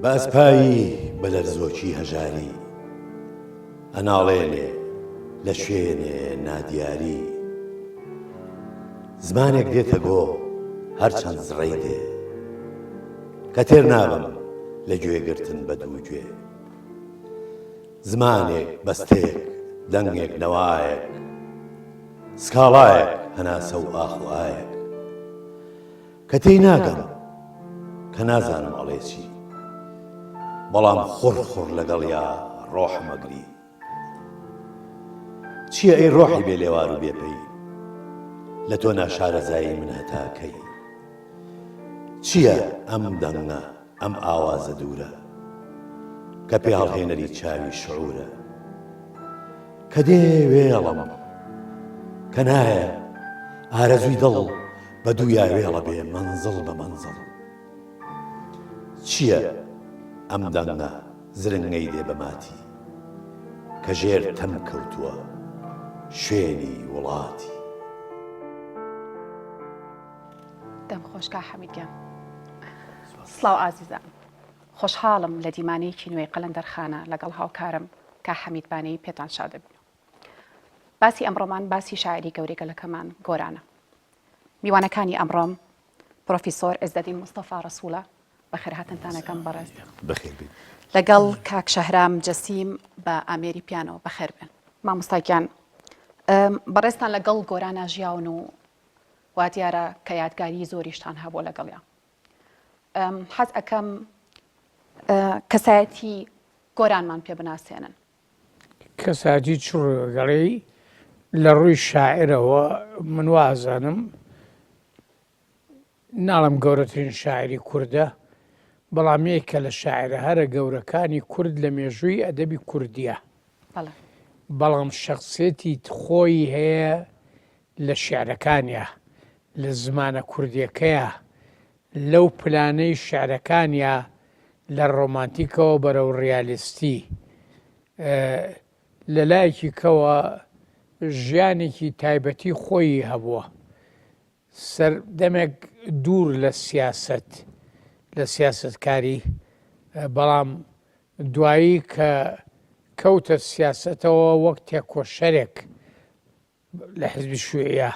بە ئەسپایی بە لەرزۆکی هەژاری ئەناڵێنێ لە شوێنێ نادیاری زمانێک دێتە گۆ هەرچەند زڕەی دێ کە تێر نابم لە گوێگرتن بە دوو گوێ زمانێک بەستێک دەنگێک نەوایەک سکاڵایەک هەناسە و ئاخوایەک کە تێی ناگەم کە نازانم ئەڵێ چی بەڵام خوڕ لەگەڵ یا ڕۆحمەگری چییە ئەی ڕۆحی بێ لێوار و بێپەی لە تۆ ناشارەزایی من هەتاکەی چییە ئەم دەنگە ئەم ئاوازە دوورە کە پێ هەڵهێنەری چاوی شعورە کە دێ وێڵم کە نایە ئارەزووی دڵ بە دوویا وێڵە بێ مەنزڵ بە مەنزڵ چییە ئەم دەنگە زرنگەی دێ بەماتی کە ژێر تەم کەوتووە شوێنی وڵاتی دەم خۆشکا حەمیدگیان سڵاو ئازیزان خۆشحاڵم لە دیمانەیەکی نوێی قەلەندەرخانە لەگەڵ هاوکارم کا حەمیدبانەی پێتان شاد دەبین باسی ئەمڕۆمان باسی شاعری گەورەی گەلەکەمان گۆرانە میوانەکانی ئەمڕۆم پرۆفیسۆر ئێزدەدین مستەفا ڕەسوولە بەخێر هاتنتانەکەم بەڕێز لەگەڵ کاک شەهرام جەسیم بە ئامێری پیانەوە بەخێر بێن مامۆستاگیان بەڕێستان لەگەڵ گۆرانە ژیاون و وا دیارە کە یادگاری زۆریشتان هەبوو لەگەڵیان حەز ئەەکەم کەسایەتی گۆرانمان پێ بناسێنن کەساتی چڕگەڵی لە ڕووی شاعرەوە من وازانم ناڵم گەورەترین شاعری کووردە بەڵام یەکە لە شاعرە هەرە گەورەکانی کورد لە مێژووی ئەدەبی کوردیە بەڵام شخصێتی خۆی هەیە لە شعرەکانیە لە زمانە کوردیەکەیە لەو پلانەی شعرەکانیە لە ڕۆمانتیکەوە بەرەو ڕیالیستی لە لایەکی کەوە ژیانێکی تایبەتی خۆی هەبووە سەردەمێک دوور لە سیاست لە سیاستکاری بەڵام دوایی کە کەوتە سیاسەتەوە وەک تێکۆشەرێک لە حزبی شووعیە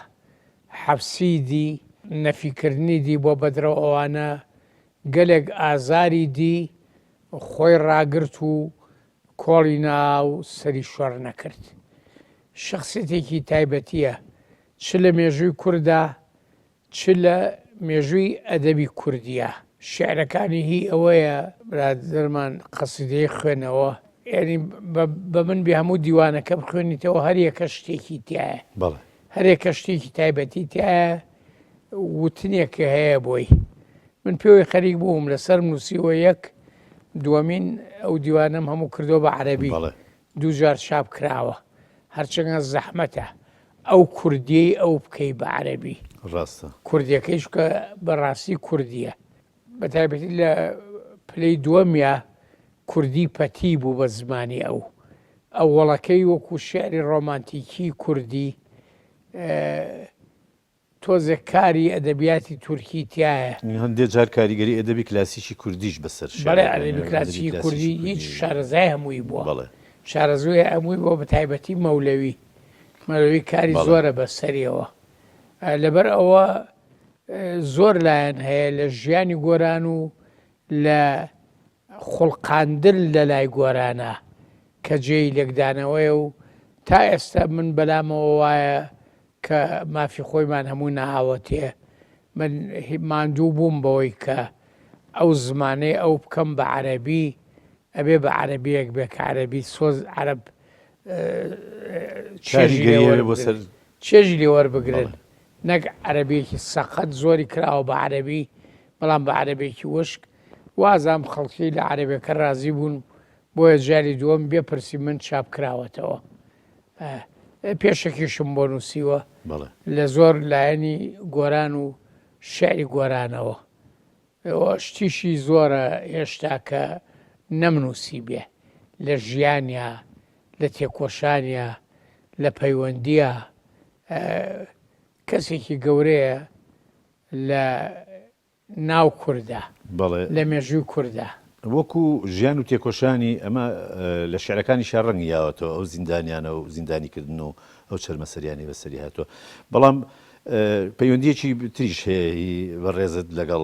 حەبسی نەفیکردنی دی بۆ بەدرەوە ئەوانە گەلێک ئازاری دی خۆی ڕاگرت و کۆڵی ناو سەری شۆڕ نەکرد شخصێتێکی تایبەتیە چ لە مێژووی کووردا چ لە مێژووی ئەدەبی کوردیە شعرەکانی هی ئەوەیە برادرمان قەسیدەی خوێنەوە یعنی بە من بێ هەموو دیوانەکە بخوێنیتەوە هەر یەکە شتێکی تایە هەر یەکە شتێکی تایبەتی تایە وتنێکە هەیە بۆی من پێوەی خەریک بووم لەسەر نووسیوە یەک دووەمین ئەو دیوانم هەموو کردو بە عەرەبی دوو جار چاپ کراوە هەرچەندە زەحمەتە ئەو کوردیەی ئەو بکەی بە عەرەبی ڕاستە کوردیەکەیش کە بەڕاستی کوردیە بە تایبەتی لە پلەی دووەمیە کوردی پەتی بوو بە زمانی ئەو وەڵەکەی وەکو شێعری ڕۆمانتیکی کوردی تۆزێک کاری ئەدەبیاتی تورکی تایە هەندێک جار کاریگەری ئەدەبی کلاسیکی کوردیش بەسەر بەڵێ ئەدەبی کلاسیکی کوردی هیچ شارەزای هەمووی بووە شارەزوی هەمووی بۆ بە تایبەتی مەولەوی کاری زۆرە بەسەریەوە لەبەر ئەوە زۆر لایەن هەیە لە ژیانی گۆران و لە خوڵقاندن لە لای گۆرانە کە جێی لێکدانەوەیە و تا ئێستا من بەلامەوە وایە کە مافی خۆیمان هەموو نەهاوەتێ من ماندوو بووم بەوەی کە ئەو زمانەی ئەو بکەم بە عەرەبی ئەبێ بە عەرەبیەک بێ کە عەرەبی سۆز عەرەب چێژی لێ وەربگرن نەک عەرەبیەکی سەقەت زۆری کراوە بە عەرەبی بەڵام بە عەرەبێکی وشک وازام خەڵکی لە عەرەبیەکە ڕازی بوون بۆیە جاری دووەم بێپرسی من چاپ کراوەتەوە پێشەکیشم بۆ نووسیوە لە زۆر لایەنی گۆران و شعری گۆرانەوە شتیشی زۆرە هێشتا کە نەمنووسی بێ لە ژیانیا لە تێکۆشانیا لە پەیوەندیە کەسێکی گەورەیە لە ناو کووردا لە مێژووی کووردا وەکو ژیان و تێکۆشانی ئەمە لە شعرەکانی شار ڕەنگی یاوەتەوە ئەو زیندانیانە و زیندانیکردن و ئەو چەرمەسەریانی بەسەری هاتووە بەڵام پەیوەندیەکی تریش هەیە بەڕێزت لەگەڵ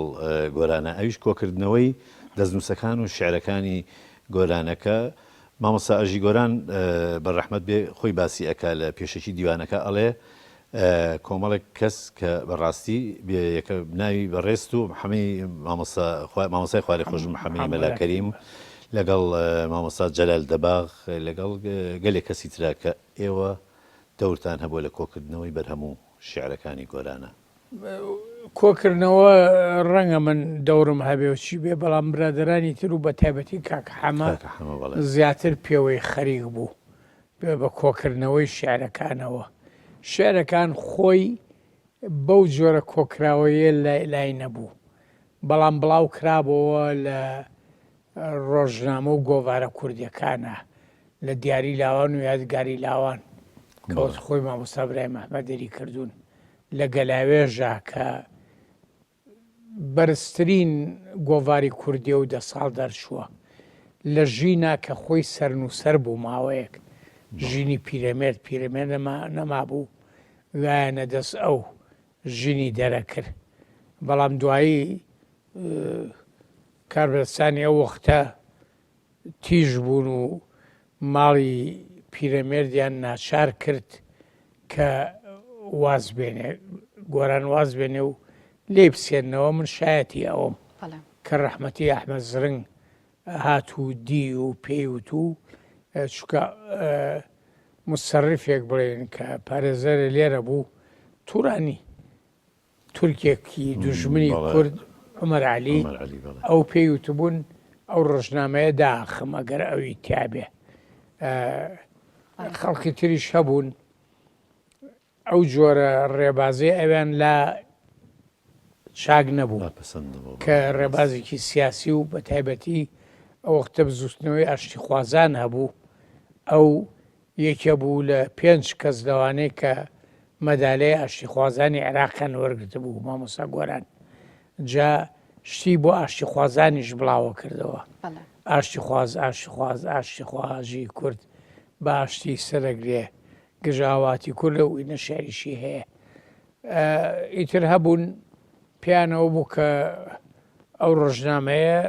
گۆرانە ئەویش کۆکردنەوەی دەستنووسەکان و شعرەکانی گۆرانەکە مامۆستا ئەژی گۆران بەڕەحمەت بێ خۆی باسی ئەکا لە پێشەکی دیوانەکە ئەڵێ کۆمەڵێک کەس کە بەڕاستی یەکە ناوی بەڕێست و محەمەی مامۆسای خوارێ خۆش محەمەی مەلاکەریم لەگەڵ مامۆستا جەلال دەباغ لەگەڵ گەلێک کەسی ترا کە ئێوە دەورتان هەبووە لە کۆکردنەوەی بەرهەموو شعرەکانی گۆرانە کۆکردنەوە ڕەنگە من دەورم هەبێ و چی بێ بەڵام برادرانی تر و بە تایبەتی کاکە حەمە زیاتر پێوەی خەریک بوو بە کۆکردنەوەی شعرەکانەوە شعرەکان خۆی بەو جۆرە کۆکراوەیە لای نەبوو بەڵام بڵاو کرابەوە لە ڕۆژنامە و گۆڤارە کوردیەکانە لە دیاری لاوان و یادگاری لاوان کەوت خۆی مامۆستا برای مەحمەدەری کردوون لە گەلاوێژە کە بەرزترین گۆڤاری کوردیە و 10 ساڵ دەرچووە لە ژینە کە خۆی سەرنووسەر بوو ماوەیەک ژینی پیرەمێرد نەما بوو لایەنە دەست ئەو ژینی دەرەکرد بەڵام دوایی کاربەرستانی ئەو وەختە تیژ بوون و ماڵی پیرەمێردیان ناچار کرد کە واز بێنێ گۆران واز بێنێ و لێ بسێنەوە من شایەتی ئەوم کە ڕەحمەتی ئەحمەد زرنگ هات و دی و پێیوت و چکە مصرفێک بڵێن کە پارێزەرە لێرە بوو توورانی تورکێکی دوژمنی کورد عومەر عەلی ئەو پێیوت بوون ئەو ڕۆژنامەیە داخم ئەگەر ئەوی تیابێ خەڵکی تریش هەبوون ئەو جۆرە ڕێبازی ئەویان لا چاک نەبوو کە ڕێبازێکی سیاسی و بە تایبەتی ئەو وەختە بزوستنەوەی ئاشتی خوازان هەبوو ئەو یەکێ بوو لە 5 کەس لەوانەیە کە مەدالەیە ئاشتی خوازانی عێراقیان وەرگرتە بوو مامۆستا گۆران جا شتی بۆ ئاشتی خوازانیش بڵاوە کردەوە ئاشتی خوازی کورد بە ئاشتی سەرەگرێ گژاواتی کورد لە وینە شعریشی هەیە ئیتر هەبوون پیانەوە بوو کە ئەو ڕۆژنامەیە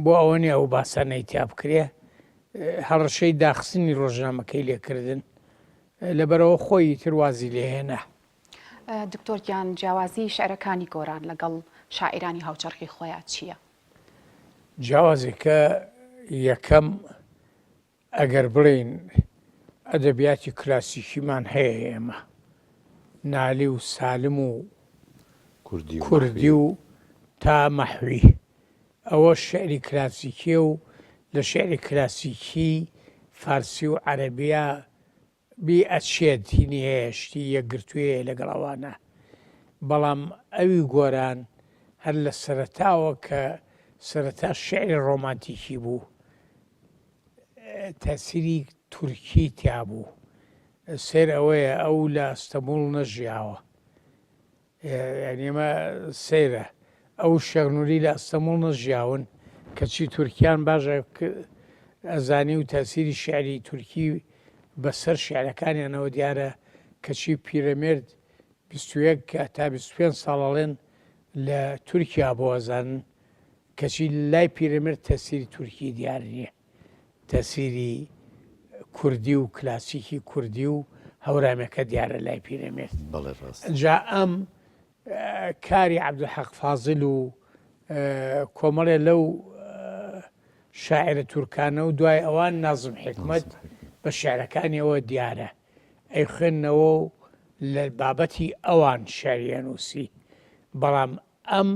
بۆ ئەوە نیە ئەو باسانەی تیا بکرێ هەڕەشەی داخستنی ڕۆژنامەکەی لێکردن لەبەرەوە خۆی تروازی لێهێنا دکتۆر گیان جیاوازی شعرەکانی گۆران لەگەڵ شاعرانی هاوچەرخی خۆیان چییە؟ جیاوازێکە یەکەم ئەگەر بڵێن ئەدەبیاتی کلاسیکیمان هەیە ئێمە نالی و سالم و کوردی و تا مەحوی ئەوە شعری کلاسیکیە و لە شعری کلاسیکی فارسی و عەرەبیە بی ئەچێت هینی هەیەشتی یەکگرتوویە لەگەڵەوانە بەڵام ئەوی گۆران هەر لە سەرەتاوە کە سەرەتا شعری ڕۆمانتیکی بوو تەسیری تورکی تیا بوو سێر ئەوەیە ئەو لە ئەستەمبوڵ نەژیاوە یانیمە سەیرە ئەو شەغنووری لە ئەستەمبوڵ نەژیاون کەچی تورکیان باشە ئەزانی و تەسیری شعری تورکی بەسەر شعرەکانیانەوە دیارە کەچی پیرەمێرد 21 تا 25 ساڵەڵێن لە تورکیا بۆ ئەزانن کەچی لای پیرەمێرد تەسیری تورکی دیار نییە تەسیری کوردی و کلاسیکی کوردی و هەورامەکە دیارە لای پیرەمێرد جا ئەم کاری عەبدولحەق فازڵ و کۆمەڵێ لەو شاعرە تورکانە و دوای ئەوان نازم حکمەت بە شعرەکانیەوە دیارە ئەی خوێندنەوە و لە بابەتی ئەوان شعریە نووسی بەڵام ئەم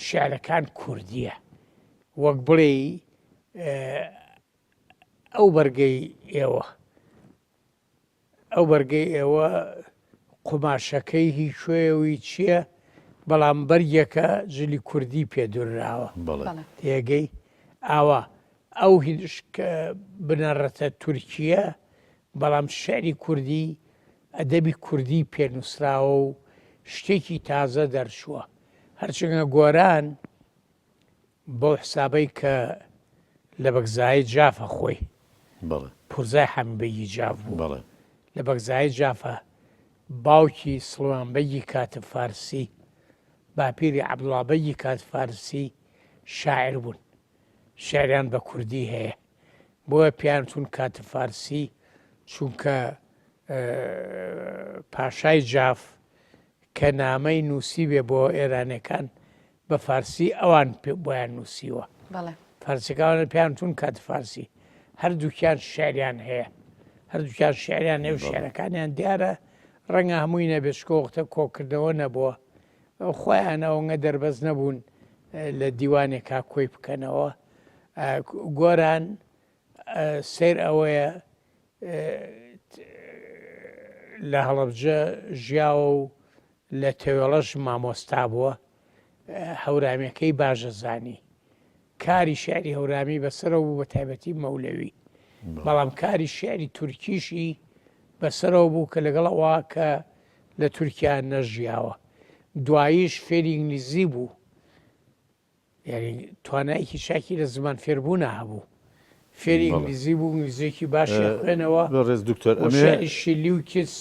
شعرەکان کوردیە وەک بڵێ ئەو بەرگەی ئێوە قوماشەکەی هیچ شوێوی چییە بەڵام بەرگێکە جلی کوردی پێدوراوە تێگەی ئاوا ئەو هیچ بنەڕەتە تورکیە بەڵام شعری کوردی ئەدەبی کوردی پێنووسراوە و شتێکی تازە دەرچووە هەرچەندە گۆران بۆ حسابەی کە لە بەگزایی جافە خۆی بەڵێ پورزای حەمیبەیی جاف بوو بەڵێ لە بەگزایی جافە باوکی سڵوانبەیی کاتە فارسی باپیری عەبدوڵابەیی کات فارسی شاعر بوون شاعریان بە کوردی هەیە بۆیە پیانتون کاتە فارسی چونکە پاشای جاف کە نامەی نووسی بێ بۆ ئێرانەکان بە فارسی ئەوان بۆیان نووسیوە بەڵێ فارسیەکانە پیانتون کاتە فارسی هەردووکیان شاعریان هەیە هەردووکیان شاعریان هەیە و شعرەکانیان دیارە ڕەنگە هەمووی نەبێت وەختە کۆکردەوە نەبووە خۆیان ئەوەنگە دەربەز نەبوون لە دیوانێکا کۆی بکەنەوە گۆران سیر ئەوەیە لە هەڵەبجە ژیاوە و لە تێوێڵەش مامۆستا بووە هەورامیەکەی باشەزانی کاری شعری هەورامی بەسەرەوە بوو بە تایبەتی مەولەوی بەڵام کاری شعری تورکیشی بەسەرەوە بوو کە لەگەڵەوە کە لە تورکیا نەژیاوە دواییش فێری ئینگلیزی بوو یعنی توانایەکی چاکی لە زمان فێربوونا هەبوو فێری ئینگلیزی بوو ئینگلیزیێکی باشی خوێنەوە ڕێز دکتۆر شعریشی لیوکس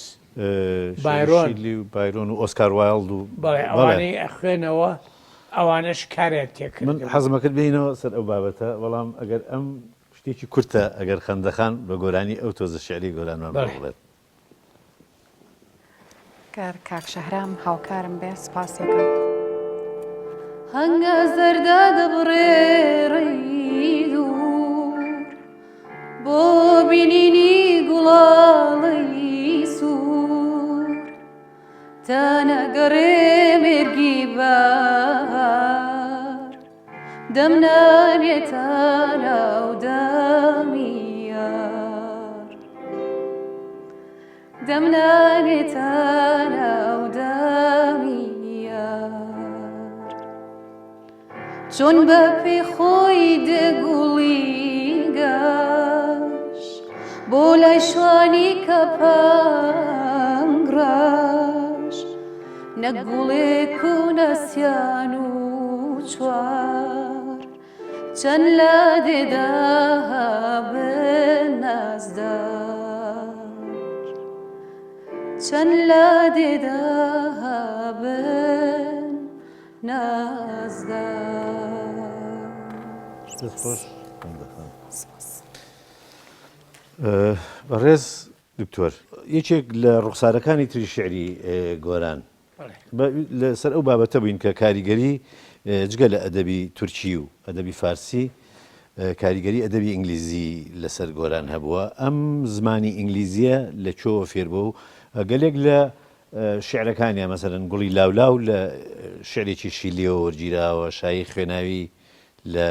بایرۆن و ئۆسکار وایلد و بەڵێ ئەوانەی ئەخوێنەوە ئەوانەش کاریان تێکرد من حەزمەکرد بینەوە سەر ئەو بابەتە بەڵام ئەگەر ئەم شتێکی کورتە ئەگەر خەندەخان بە گۆرانی ئەو تۆزە شعری گۆرانمان بڵێت کار کاک شەهرام هاوکارم بێ سپاسێکم هەنگە زەردە دەبڕێڕەی دوور بۆ بینینی گوڵاڵی سوور تا نەگەڕێ مێرگی بار دەمنانێتە ناو دەمی یار دەمنانێتە ناو دەمی یار چۆن بە پێی خۆی دەگوڵی گەش بۆ لای شوانی کەپەنگڕەش نەگوڵێک و نەسیان و چوار چەند لە دێدا بن نازدار چەند لە دێدا بن بەڕێز دکتۆر یەکێک لە ڕوخسارەکانی تری شعری گۆران لەسەر ئەو بابەتە بووین کە کاریگەری جگە لە ئەدەبی تورکی و ئەدەبی فارسی کاریگەری ئەدەبی ئینگلیزی لەسەر گۆران هەبووە ئەم زمانی ئینگلیزیە لە چۆ فێربووە و گەلێک لە شعرەکانیان مەسەرەن گوڵی لاولاو لە شعرێکی شیلیەوە وەرگیراوە شایی خوێناوی لە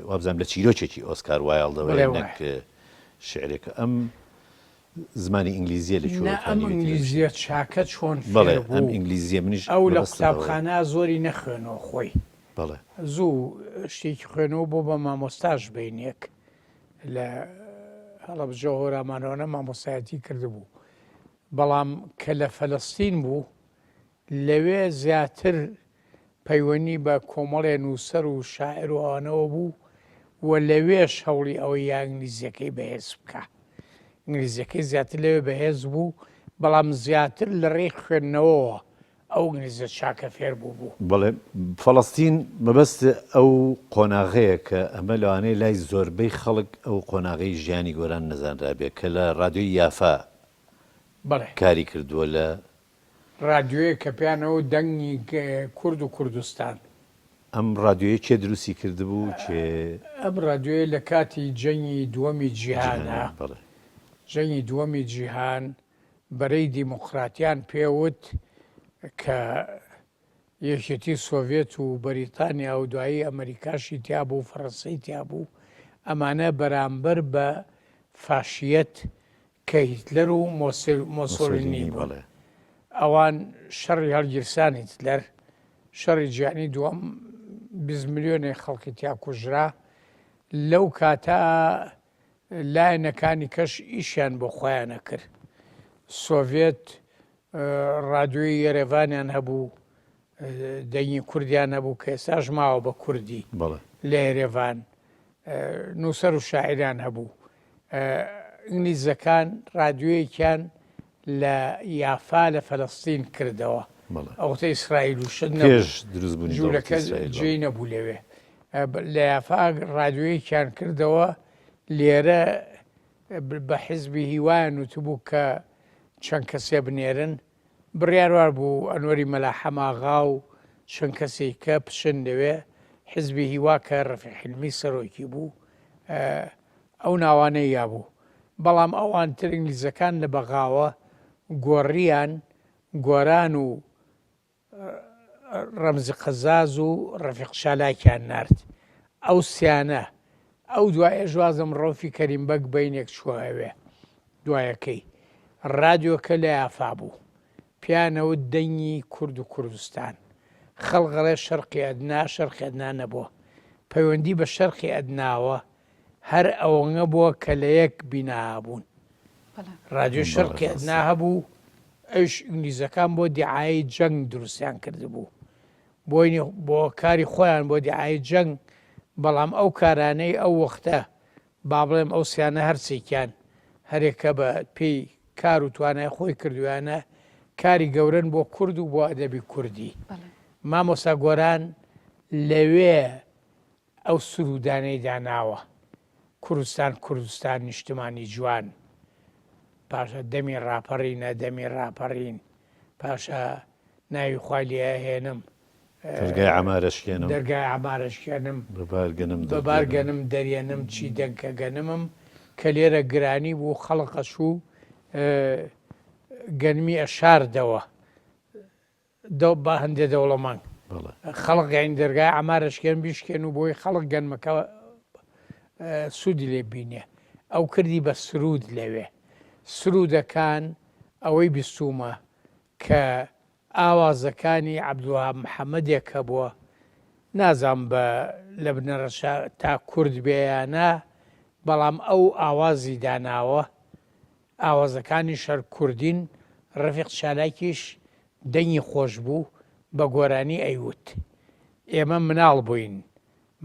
وابزانام لە چیرۆکێکی ئۆسکار وایلدەوە نەک شعرێکە ئەم زمانی ئینگلیزیە لە ئەم ئینگلیزیە چاکە چۆن بەڵێ ئەم ئینگلیزیە منیش ئەو لە قوتابخانە زۆری نەخوێنەوە خۆی بەڵێ زوو شتێکی خوێنەوە بۆ بە مامۆستاش بینێک لە هەڵەبجە هۆرامانەوە مامۆستایەتی کردبوو بەڵام کە لە فەلەستین بوو لەوێ زیاتر پەیوەنی بە کۆمەڵێ نووسەر و شاعر و ئەوانەوە بوو و لەوێش هەوڵی ئەوەی یا ئینگلیزیەکەی بەهێز بکە ئینگلیزیەکەی زیاتر لەوێ بەهێز بوو بەڵام زیاتر لە ڕێی خوێندنەوەەوە ئەو ئینگلیزیە چاکە فێر بوو بەڵێ فەڵەستین مەبەست ئەو قۆناغەیە کە ئەمە لەوانەیە لای زۆربەی خەڵک ئەو قۆناغەی ژیانی گۆران نەزانرابێت کە لە ڕادیۆی یافا کاری کردووە لە ڕادیۆیە کە پیانەوە دەنگی کورد و کوردستان ئەم ڕادیۆیە چێ دروستی کردبوو چێ ئەم ڕادیۆیە لە کاتی جەنگی دووەمی جیهانە جەنگی دووەمی جیهان بەرەی دیموقراتیان پێوت کە یەکێتی سۆڤێت و بەریتانیا و دوایی ئەمریکاشی تیا بوو و فەڕەنسەی تیا بوو ئەمانە بەرامبەر بە فاشیەت کە هیتلەر و مۆسۆلینی بوون ئەوان شەڕی هەڵگیرسانی هیتلەر شەڕی جیهانی دووەم 20 ملیۆنێک خەڵکی تیا کوژرا لەو کاتە لایەنەکانی کەش ئیشیان بۆ خۆیانە کرد سۆڤێت ڕادیۆی یێرێڤانیان هەبوو دەنگی کوردیان هەبوو کە ئێستاش ماوە بە کوردی لە یێرێڤان نووسەر و شاعران هەبوو. ئینگلیزەکان ڕادیۆیەکیان لە یافا لە فەلەستین کردەوە، ئەوتە ئیسرائیل و شت پێش دروستبوونی جوولەکە جێی نەبوو لەوێ. لە یافا ڕادیۆیەکیان کردەوە، لێرە بە حیزبی هیوایان وتبوو کە چەند کەسێ بنێرن، بڕیاروار بوو ئەنوەری مەلا حەماغا و چەند کەسێکە پشن لەوێ. حیزبی هیوا کە ڕەفیع حیلمی سەرۆکی بوو ئەو ناوانەی یابوو، بەڵام ئەوان تر ئینگلیزەکان لە بەغاوە گۆڕیان، گۆران و ڕەمزی قەزاز و ڕەفیق شالاکیان نارد. ئەو سیانە ئەو دوایە ژوازم ڕۆفی کەریمبەگ بەینێک چووەوێ دوایەکەی ڕادیۆکە لە یافا بوو، پیانەوە دەنگی کورد و کوردستان، خەڵغەڵێ شەرقی ئەدنا شەرقی ئەدنا نەبووە، پەیوەندی بە شەرقی ئەدناوە هەر ئەوەنە بووە کە لە یەک بینابوون. ڕادیۆ شەرقی ئەدنا هەبوو، ئەوش ئینگلیزەکان بۆ دیعایی جەنگ دروستیان کردبوو، بۆ کاری خۆیان بۆ دیعایی جەنگ. بەڵام ئەو کارانەی ئەو وەختە با بڵێم ئەو سیانە هەرچێکیان هەرێکە بە پێی کار و توانای خۆی کردویانە کاری گەورن بۆ کورد و بۆ ئەدەبی کوردی. مامۆستا گۆران لەوێ ئەو سرودانەی داناوە، کوردستان کوردستان نیشتمانی جوان، پاشە دەمی ڕاپەڕینە دەمی ڕاپەڕین، پاشە ناوی خوای لێ هێنم دەرگای عەمارەشکێنم، دەرگای عەمارەشکێنم، بەبارگەنم دەریێنم چی دەنکە گەنمم، کە لێرە گرانی بوو خەڵقەش و گەنمی ئەشاردەوە با هەندێ دەوڵەمانگ خەڵق یانی دەرگای عەمارەشکێن بیشکێن و بۆی خەڵق گەنمەکە سوودی لێ بینێ. ئەو کردی بە سرود لەوێ. سرودەکان ئەوەی بیستومە کە ئاوازەکانی عەبدوڵوهاب محەممەدێکە بووە، نازام بە لە بنەڕەشا تا کورد بێیانە، بەڵام ئەو ئاوازی داناوە ئاوازەکانی شەر کوردین. ڕەفیق شالاکیش دەنگی خۆش بوو، بە گۆرانی ئەیوت. ئێمە مناڵ بووین،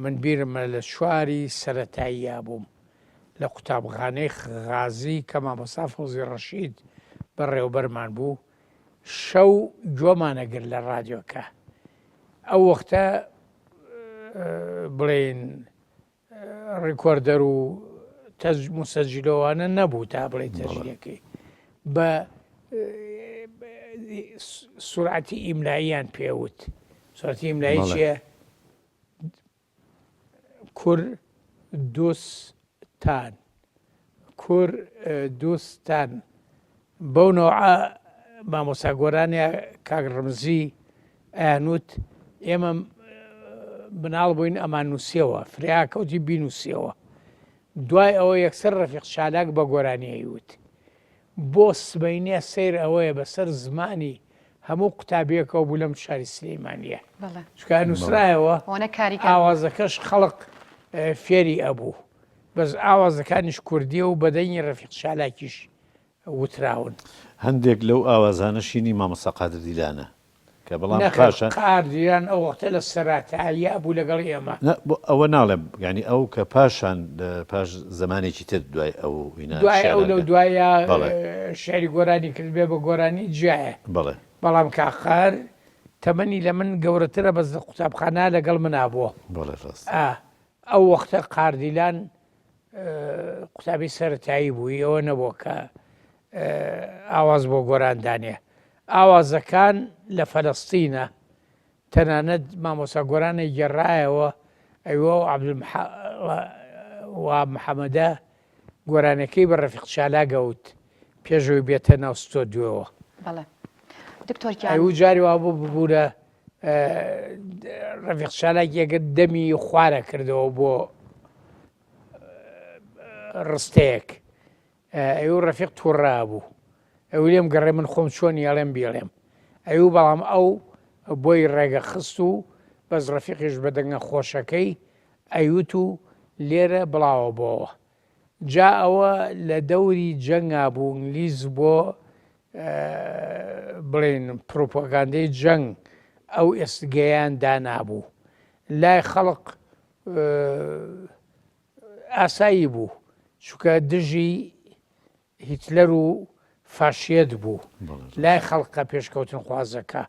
من بیرمە لە چواری سەرەتاییە بووم لە قوتابخانەی غازی کە مامۆستا فەوزی ڕەشید بەڕێوەبەرمان بوو. شەو گوێمانەگرت لە ڕادیۆکە. ئەو وەختە بڵێن ڕیکۆردەر و موسەجیلۆوانە نەبوو تا بڵێ تەژیەکەی، بە سورعەتی ئیملاییان پێوت. سورعەتی ئیملایی چییە؟ کوردستان، کوردستان. بەو نەوعە مامۆستا گۆرانێ کاک ڕەمزی ئەیانوت ئێمە مناڵ بووین ئەمان نووسیەوە، فریاکەوتی بینووسیەوە. دوای ئەوە یەکسەر ڕەفیق شالاک بە گۆرانی ئەیوت. بۆ سبەینێ سیر ئەوەیە بەسەر زمانی هەموو قوتابیەکەەوە بوو لەم شاری سلەیمانیە، چکە نووسرایەوە ئاوازەکەش خەڵق فێری ئەبوو، بەس ئاوازەکانیش کوردیە و بەدەنگی ڕەفیق شالاکیش وتراون. هەندێک لەو ئاوازانەشینی مامۆستا قادر دیلانە کە بەڵام پاشان قادریان ئەو وەختە لە سەراتاییە بوو لەگەڵ ئێمە. ئەوە ناڵێم، ینی ئەو کە پاشان پاش زمانێکی تر دوای ئەو دوای ئەو لەو دوایە شعری گۆرانی کرد بێ بە گۆرانی جیایە. بەڵام کاخار تەمەنی لە من گەورەترە، بەس لە قوتابخانە لەگەڵ منا بووە. ئەو وەختە قاردیلان قوتابی سەرەتایی بووی، ئەوە نەبووە کە ئاواز بۆ گۆراندانێ. ئاوازەکان لە فەلەستینە تەنانەت مامۆستا گۆرانە گێڕایەوە، ئەوە عەبدوڵوهاب محەممەدە گۆرانەکەی بە ڕەفیق شالا گەوت پێشەوەی بێتە ناو ستۆدیۆوە. ئەو جاری وا بوو ببوورە ڕەفیق شالاک یەگە دەمی خوارە کردەوە بۆ ڕستەیەک، ئەو ڕەفیق تووڕا بوو، ئەو لێم گەڕێ من خۆم چۆن یاڵێم بێڵێم ئەو، بەڵام ئەو بۆی ڕێگە خست و بەس ڕەفیقیش بە دەنگە خۆشەکەی ئەیوت و لێرە بڵاوە بۆەوە. جا ئەوە لە دەوری جەنگا بوو، ئینگلیز بۆ بڵێن پرۆپۆگاندەی جەنگ ئەو ئێستگەیان دانابوو، لای خەڵق ئاسایی بوو چونکە دژی هیتلەر و فاشیەت بوو لای خەڵقە پێشکەوتن خوازەکە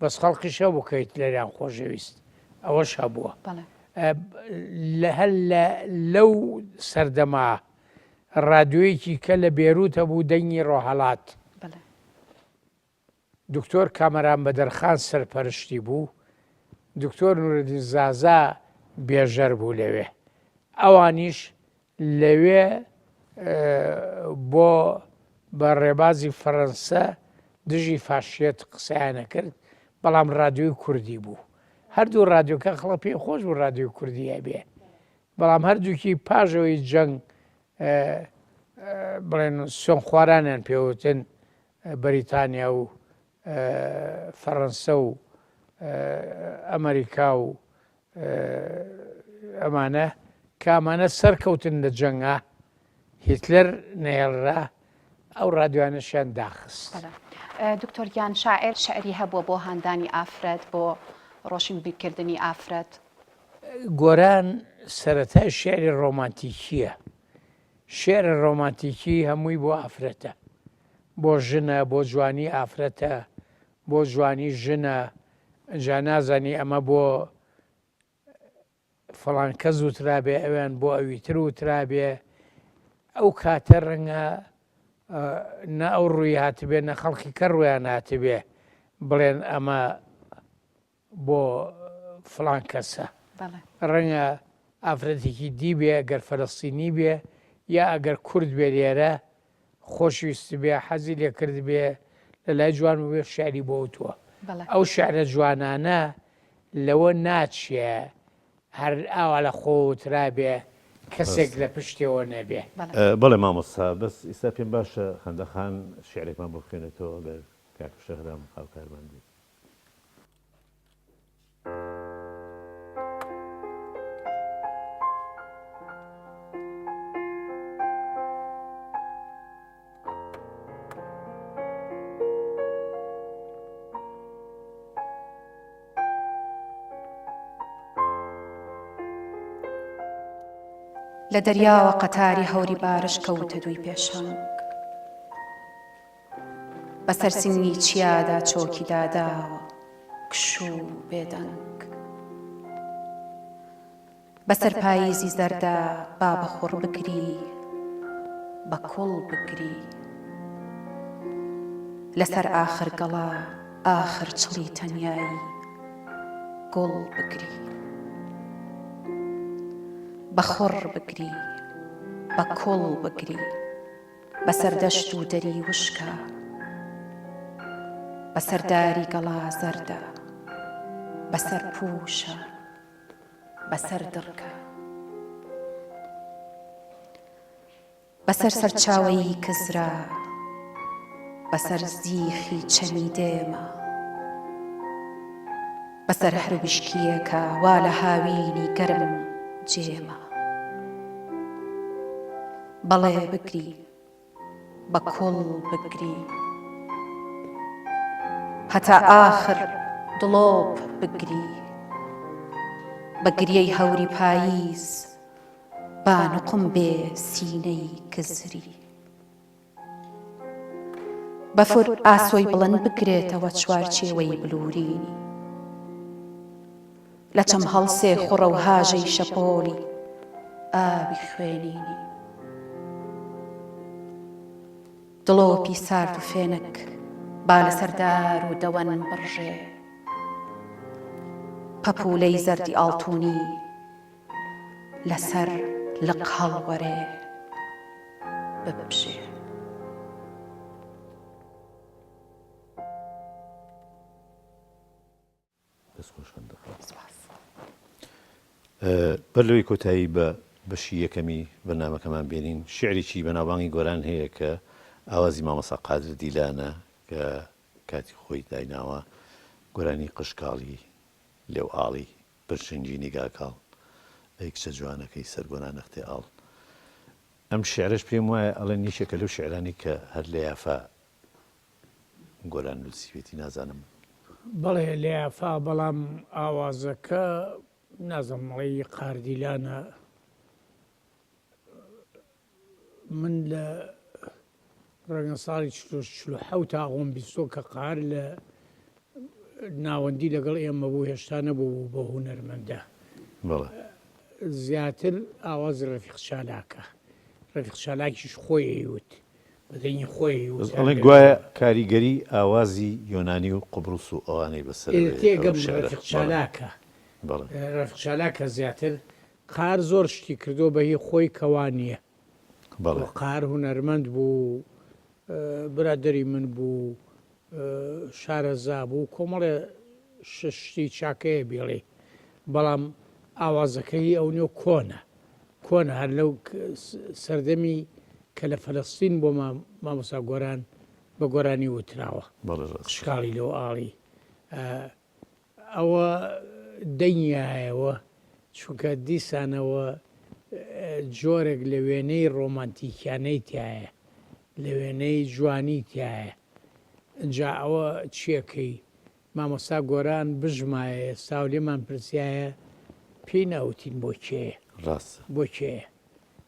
بەس خەڵقیشە بوو کە هیتلەریان خۆشەویست ئەوەش هەبووە هەر لەو سەردەما ڕادیۆیەکی کە لە بێروتە بوو دەنگی ڕۆهەڵات دکتۆر کامەران بەدەرخان سەرپەرشتی بوو دکتۆر نورەدین زازا بێژەر بوو لەوێ ئەوانیش لەوێ بۆ بە ڕێبازی فەڕەنسە دژی فاشیەت قسەیانە کرد بەڵام ڕادیۆی کوردی بوو هەردوو ڕادیۆکە خەڵک پێی خۆش بوو ڕادیۆی کوردی هەبێ بەڵام هەردووکی پاژەوەی جەنگ بڵێن سۆن خوارانیان پێوتن بەریتانیا و فەڕەنسە و ئەمریکا و ئەمانە کامانە سەرکەوتن لە جەنگا هیتلەر نێڵرا ئەو ڕادیوانەشیان داخست دکتۆریان شاعر شعری هەبووە بۆ هاندانی ئافرەت بۆ ڕۆشن بیرکردنی ئافرەت گۆران سەرەتای شێعری ڕۆمانتیکیە شێعر ڕۆمانتیکی هەمووی بۆ ئافرەتە بۆ ژنە بۆ جوانی ئافرەتە بۆ جوانی ژنە جا نازانی ئەمە بۆ فڵان کەس وترابێ ئەویان بۆ ئەویتر وترابێ ئەو کاتە ڕەنگە نە ئەو ڕووی هاتبێ نە خەڵکی کە ڕویان هاتبێ بڵێن ئەمە بۆ فڵان کەسە ڕەنگە ئافرەتێکی دی بێ ئەگەر فەلەستینی بێ یا ئەگەر کورد بێ لێرە خۆشویست بێ حەزی لێ کرد بێ لە لای جوان بێ شعری بۆ وتووە ئەو شعرە جوانانە لەوە ناچێ هەر ئاوا لە خۆوترابێ کەسێک لە پشتێەوە نەبێ بەڵێ مامۆستا بەس ئیستا پێم باشە خەندەخان شعرێکمان بۆ بخوێنێتەوە ئەگەر کاکە شەهرام هاوکارمان بێت لە دەریاوە قەتاری هەوری بارش کەوتە دووی پێشنگ بەسەر سنگی چیادا چۆکی داداوە کشوو بێدەنگ بەسەر پاییزی زەردا با بەخۆڕ بگری بە کوڵ بگری لەسەر ئاخر گەڵا ئاخر چڵی تەنیایی گوڵ بگری بەخۆڕ بگری بە کوڵ بگری بەسەر دەشت و دەری وشکە بەسەر داری گەڵا زەردە بەسەر پوشە بەسەر دڕکە بەسەر سەرچاوەی کزرا بەسەر زیخی چەمی دێمە بەسەر هەر وشکیەکە وا لە هاوینی گەرم جێمە بەڵێ بگری بە کوڵ بگری هەتا ئاخر دڵۆپ بگری بە گریەی هەوری پاییز بانقم بێ سینەی کزری بەفر ئاسۆی بڵند بگرێتەوە چوارچێوەی بلورینی لە چەم هەڵسێ خوڕە و هاژەی شەپۆلی ئاوی خوێنینی دڵۆپی سارد و فێنک با لە سەردار و دەوەن بڕژێ پەپولەی زەردی ئاڵتوونی لەسەر لق هەڵوەرێ ببژێ بەر لەوەی کۆتایی بە بەشی یەکەمی بەرنامەکەمان بێنین شعرێکی بەناوبانگی گۆران هەیە کە ئاوازی مامۆستا قادر دیلانە کە کاتی خۆی دایناوە گۆرانی قشکاڵی لێو ئاڵی برشنگی نیگاکاڵ ئەی کچە جوانەکەی سەرگۆنا نەختێ ئاڵ ئەم شعرش پێم وایە ئەڵێن نیشێکە لەو شعرانی کە هەر لە یافا گۆران نووسیوێتی نازانم بەڵێ لە یافا بەڵام ئاوازەکە نازەمەڵی قاردیلانە من لە ڕەنگە ساڵی 1970 تا 20 کە قار لە ناوەندی لەگەڵ ئێمە بوو هێشتا نەبوو بە هونەرمەندە بەڵێ زیاتر ئاواز ڕەفیق چالاکە ڕەفیق چالاکیش خۆی وت بەدەنی خۆی ئەڵێن گوایە کاریگەری ئاوازی یۆنانی و قوبروس و ئەوانەی بەسەر تێگەم ڕەفیق چالاکە بەڵێ ڕەفیق چالاکە زیاتر قار زۆر شتی کردو بە هی خۆی کەوانیە بەڵێ قار هونەرمەند بوو برادری من بوو شارەزا بوو کۆمەڵێ شتی چاکەیە بێڵێ بەڵام ئاوازەکەی ئەو نێو کۆنە هەر لەو سەردەمی کە لە فەلەستین بۆ مامۆستا گۆران بە گۆرانی وتراوە شکاڵی لەو ئاڵی ئەوە دەنیایەوە چونکە دیسانەوە جۆرێک لە وێنەی ڕۆمانتیکیانەی تایە لە وێنەی جوانی تایە ئەجا ئەوە چیەکەی مامۆستا گۆران بژمایە ئێستا و لێمان پرسیایە پێی ناوتین بۆ کێ ڕاست بۆ کێ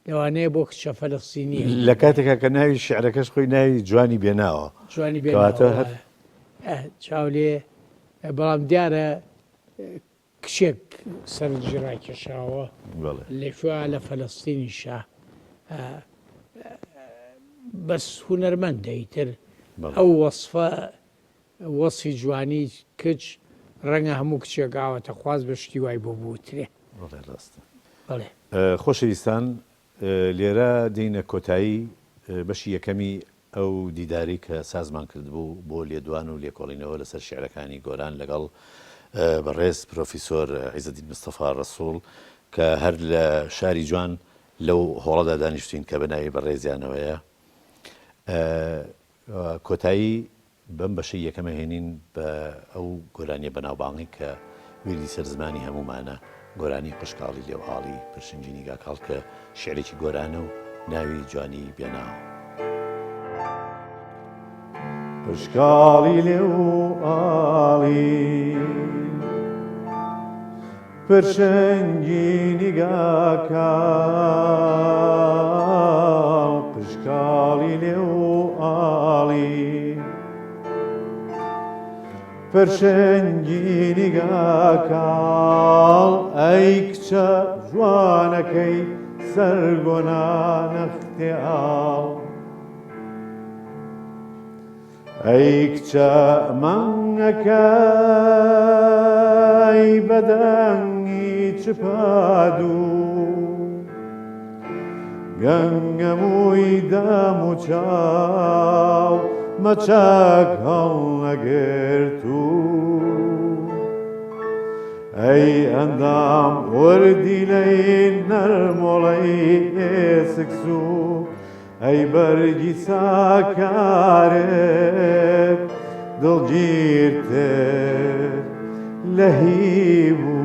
لەوانەیە بۆ کچە فەلەستینیە لە کاتێکا کە ناوی شعرەکەش خۆی ناوی جوانی بێناوە جوانی کەواتە چاولێ بەڵام دیارە کچێک سەرنجی ڕاکێشاوە بەڵێ لێفوا لە فەلەستینیشە بەس هونەرمەندەیتر ئەو وەصفە وەصفی جوانی کچ ڕەنگە هەموو کچێک ئاوەتە خواست بە شتی وای بۆ بوترێ بەڵێ ڕاستە بەڵێ خۆشەویستان لێرە دێینە کۆتایی بەشی یەکەمی ئەو دیداری کە سازمان کردبوو بۆ لێدوان و لێکۆڵینەوە لەسەر شعرەکانی گۆران لەگەڵ بەڕێز پرۆفیسۆر عیزەدین مستەفا ڕەسوڵ کە هەر لە شاری جوان لەو هۆڵەدا دانیشتین کە بەناوی بەڕێزیانەوەیە کۆتایی بەم بەشەی یەکەمە هێنین بە ئەو گۆرانیە بەناوبانگی کە ویردی سەر زمانی هەمومانە گۆرانی قشقاڵی لێوهاڵی پرشنجینی گاکاڵ کە شعرێکی گۆرانە و ناوی جوانی بێناوە قشقاڵی لێوهاڵی پرشنجینی گاکاڵ قشقاڵی لێوهاڵی پرشنجینی گاکاڵ ئەی کچە جوانەکەی سەرگۆنانە اختیاڵ ئەی کچە مەنگەکەی بەدەنگی چپادوو گەنگەمووی دەم و چاو مەچەک هەڵنەگرت و ئەی ئەندام وردی لەی نەرمۆڵەی ئێسکس و ئەی بەرگی ساکارێت دڵگیرتر لە هیبوو